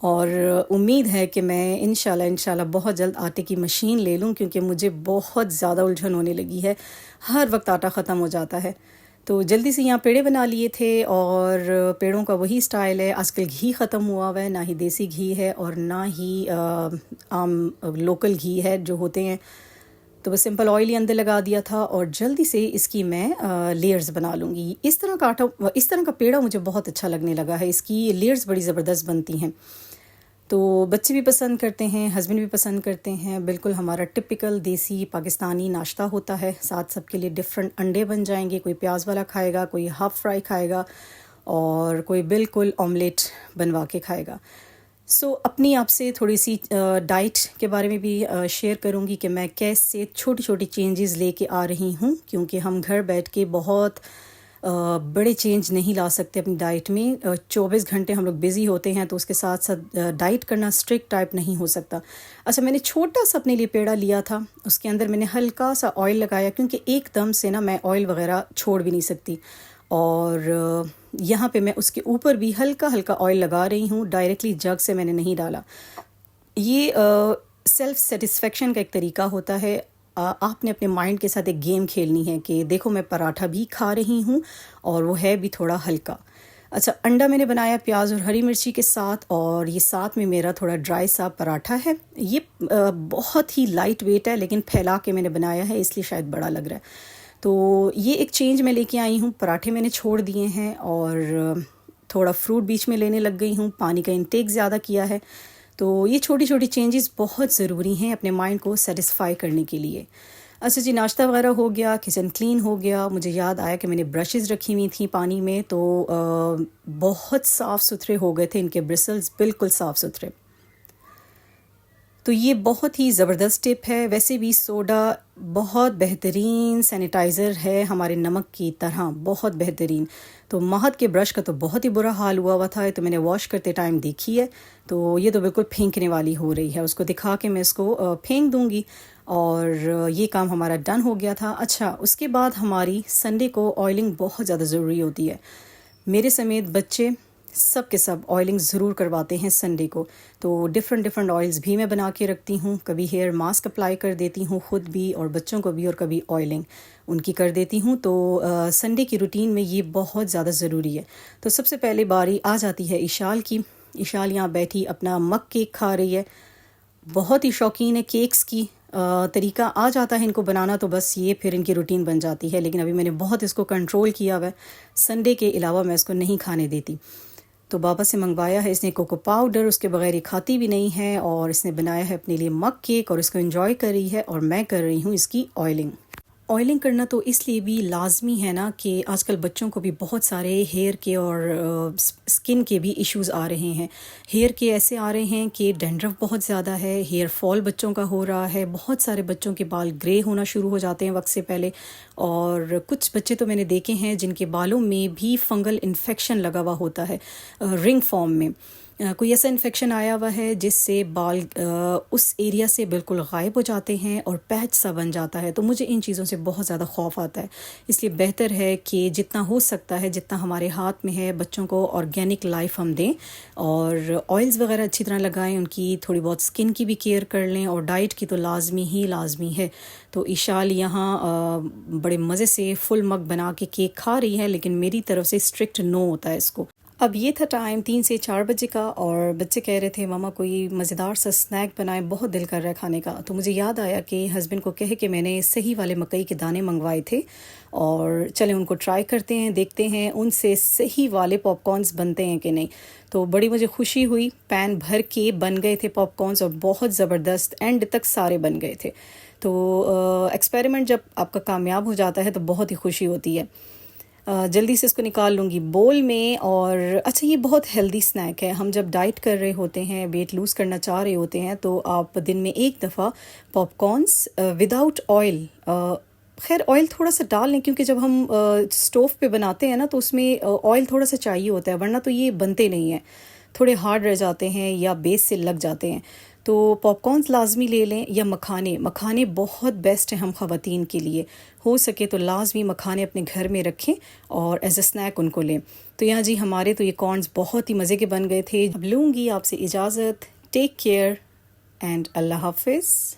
اور امید ہے کہ میں انشاءاللہ بہت جلد آٹے کی مشین لے لوں، کیونکہ مجھے بہت زیادہ الجھن ہونے لگی ہے، ہر وقت آٹا ختم ہو جاتا ہے۔ تو جلدی سے یہاں پیڑے بنا لیے تھے، اور پیڑوں کا وہی سٹائل ہے، آج کل گھی ختم ہوا ہوا ہے، نہ ہی دیسی گھی ہے اور نہ ہی عام لوکل گھی ہے جو ہوتے ہیں، تو بس سمپل آئل ہی اندر لگا دیا تھا، اور جلدی سے اس کی میں لیئرز بنا لوں گی۔ اس طرح کا اس طرح کا پیڑا مجھے بہت اچھا لگنے لگا ہے، اس کی لیئرز بڑی زبردست بنتی ہیں، تو بچے بھی پسند کرتے ہیں، ہسبینڈ بھی پسند کرتے ہیں، بالکل ہمارا ٹپیکل دیسی پاکستانی ناشتہ ہوتا ہے۔ ساتھ سب کے لیے ڈفرینٹ انڈے بن جائیں گے، کوئی پیاز والا کھائے گا، کوئی ہاف فرائی کھائے گا، اور کوئی بالکل آملیٹ بنوا کے کھائے گا۔ اپنی آپ سے تھوڑی سی ڈائٹ کے بارے میں بھی شیئر کروں گی کہ میں کیسے چھوٹی چھوٹی چینجز لے کے آ رہی ہوں، کیونکہ ہم گھر بیٹھ کے بہت بڑے چینج نہیں لا سکتے اپنی ڈائٹ میں۔ 24 گھنٹے ہم لوگ بزی ہوتے ہیں، تو اس کے ساتھ ساتھ ڈائٹ کرنا اسٹرکٹ ٹائپ نہیں ہو سکتا۔ اچھا، میں نے چھوٹا سا اپنے لیے پیڑا لیا تھا، اس کے اندر میں نے ہلکا سا آئل لگایا، کیونکہ ایک دم سے نا میں آئل وغیرہ چھوڑ بھی نہیں سکتی، اور یہاں پہ میں اس کے اوپر بھی ہلکا ہلکا آئل لگا رہی ہوں، ڈائریکٹلی جگ سے میں نے نہیں ڈالا۔ یہ سیلف سیٹسفیکشن کا ایک طریقہ ہوتا ہے۔ آپ نے اپنے مائنڈ کے ساتھ ایک گیم کھیلنی ہے کہ دیکھو میں پراٹھا بھی کھا رہی ہوں اور وہ ہے بھی تھوڑا ہلکا۔ اچھا، انڈا میں نے بنایا پیاز اور ہری مرچی کے ساتھ، اور یہ ساتھ میں میرا تھوڑا ڈرائی سا پراٹھا ہے۔ یہ بہت ہی لائٹ ویٹ ہے، لیکن پھیلا کے میں نے بنایا ہے، اس لیے شاید بڑا لگ رہا ہے۔ تو یہ ایک چینج میں لے کے آئی ہوں۔ پراٹھے میں نے چھوڑ دیے ہیں، اور تھوڑا فروٹ بیچ میں لینے لگ گئی ہوں، پانی کا انٹیک زیادہ کیا ہے۔ تو یہ چھوٹی چھوٹی چینجز بہت ضروری ہیں اپنے مائنڈ کو سیٹسفائی کرنے کے لیے۔ اچھا جی، ناشتہ وغیرہ ہو گیا، کچن کلین ہو گیا۔ مجھے یاد آیا کہ میں نے برشز رکھی ہوئی تھیں پانی میں، تو بہت صاف ستھرے ہو گئے تھے، ان کے برسلز بالکل صاف ستھرے۔ تو یہ بہت ہی زبردست ٹپ ہے۔ ویسے بھی سوڈا بہت بہترین سینیٹائزر ہے، ہمارے نمک کی طرح بہت بہترین۔ تو مہد کے برش کا تو بہت ہی برا حال ہوا تھا، تو میں نے واش کرتے ٹائم دیکھی ہے، تو یہ تو بالکل پھینکنے والی ہو رہی ہے۔ اس کو دکھا کے میں اس کو پھینک دوں گی، اور یہ کام ہمارا ڈن ہو گیا تھا۔ اچھا، اس کے بعد ہماری سنڈے کو آئلنگ بہت زیادہ ضروری ہوتی ہے، میرے سمیت بچے سب کے سب آئلنگ ضرور کرواتے ہیں سنڈے کو۔ تو ڈفرینٹ آئلز بھی میں بنا کے رکھتی ہوں، کبھی ہیئر ماسک اپلائی کر دیتی ہوں خود بھی اور بچوں کو بھی، اور کبھی آئلنگ ان کی کر دیتی ہوں۔ تو سنڈے کی روٹین میں یہ بہت زیادہ ضروری ہے۔ تو سب سے پہلے باری آ جاتی ہے اشال کی۔ اشال یہاں بیٹھی اپنا مگ کیک کھا رہی ہے، بہت ہی شوقین ہے کیکس کی۔ طریقہ آ جاتا ہے ان کو بنانا، تو بس یہ پھر ان کی روٹین بن جاتی ہے، لیکن ابھی میں نے بہت اس کو کنٹرول کیا ہوا ہے، سنڈے کے علاوہ میں اس کو نہیں کھانے دیتی۔ تو بابا سے منگوایا ہے اس نے کوکو پاؤڈر، اس کے بغیر یہ کھاتی بھی نہیں ہے، اور اس نے بنایا ہے اپنے لیے مگ کیک اور اس کو انجوائے کر رہی ہے، اور میں کر رہی ہوں اس کی آئلنگ۔ آئلنگ کرنا تو اس لیے بھی لازمی ہے نا کہ آج کل بچوں کو بھی بہت سارے ہیئر کے اور سکن کے بھی ایشوز آ رہے ہیں۔ ہیئر کے ایسے آ رہے ہیں کہ ڈینڈرف بہت زیادہ ہے، ہیئر فال بچوں کا ہو رہا ہے، بہت سارے بچوں کے بال گرے ہونا شروع ہو جاتے ہیں وقت سے پہلے، اور کچھ بچے تو میں نے دیکھے ہیں جن کے بالوں میں بھی فنگل انفیکشن لگا ہوا ہوتا ہے، رنگ فارم میں کوئی ایسا انفیکشن آیا ہوا ہے جس سے بال اس ایریا سے بالکل غائب ہو جاتے ہیں اور پیچ سا بن جاتا ہے۔ تو مجھے ان چیزوں سے بہت زیادہ خوف آتا ہے، اس لیے بہتر ہے کہ جتنا ہو سکتا ہے، جتنا ہمارے ہاتھ میں ہے، بچوں کو آرگینک لائف ہم دیں، اور آئلز وغیرہ اچھی طرح لگائیں، ان کی تھوڑی بہت سکن کی بھی کیئر کر لیں، اور ڈائٹ کی تو لازمی ہے۔ تو اشال یہاں بڑے مزے سے فل مگ بنا کے کیک کھا رہی ہے، لیکن میری طرف سے اسٹرکٹ نو ہوتا ہے اس کو۔ اب یہ تھا ٹائم 3 سے 4 بجے کا، اور بچے کہہ رہے تھے ماما کوئی مزیدار سا اسنیک بنائے، بہت دل کر رہا ہے کھانے کا۔ تو مجھے یاد آیا کہ ہسبینڈ کو کہے کہ میں نے صحیح والے مکئی کے دانے منگوائے تھے، اور چلیں ان کو ٹرائی کرتے ہیں، دیکھتے ہیں ان سے صحیح والے پاپ کارنز بنتے ہیں کہ نہیں۔ تو بڑی مجھے خوشی ہوئی، پین بھر کے بن گئے تھے پاپ کارنز، اور بہت زبردست، اینڈ تک سارے بن گئے تھے۔ تو ایکسپیریمنٹ جب آپ کا کامیاب ہو جاتا ہے تو بہت ہی خوشی ہوتی ہے۔ جلدی سے اس کو نکال لوں گی بول میں۔ اور اچھا، یہ بہت ہیلدی سنیک ہے، ہم جب ڈائٹ کر رہے ہوتے ہیں، ویٹ لوز کرنا چاہ رہے ہوتے ہیں، تو آپ دن میں ایک دفعہ پاپ کارنز وداؤٹ آئل، خیر آئل تھوڑا سا ڈال لیں، کیونکہ جب ہم اسٹوو پہ بناتے ہیں نا تو اس میں آئل تھوڑا سا چاہیے ہوتا ہے، ورنہ تو یہ بنتے نہیں ہیں، تھوڑے ہارڈ رہ جاتے ہیں یا بیس سے لگ جاتے ہیں۔ تو پاپ کارنز لازمی لے لیں، یا مکھانے بہت بیسٹ ہیں ہم خواتین کے لیے، ہو سکے تو لازمی مکھانے اپنے گھر میں رکھیں اور ایز اے سنیک ان کو لیں۔ تو یہاں جی ہمارے تو یہ کارنز بہت ہی مزے کے بن گئے تھے. اب لوں گی آپ سے اجازت. ٹیک کیئر اینڈ اللہ حافظ.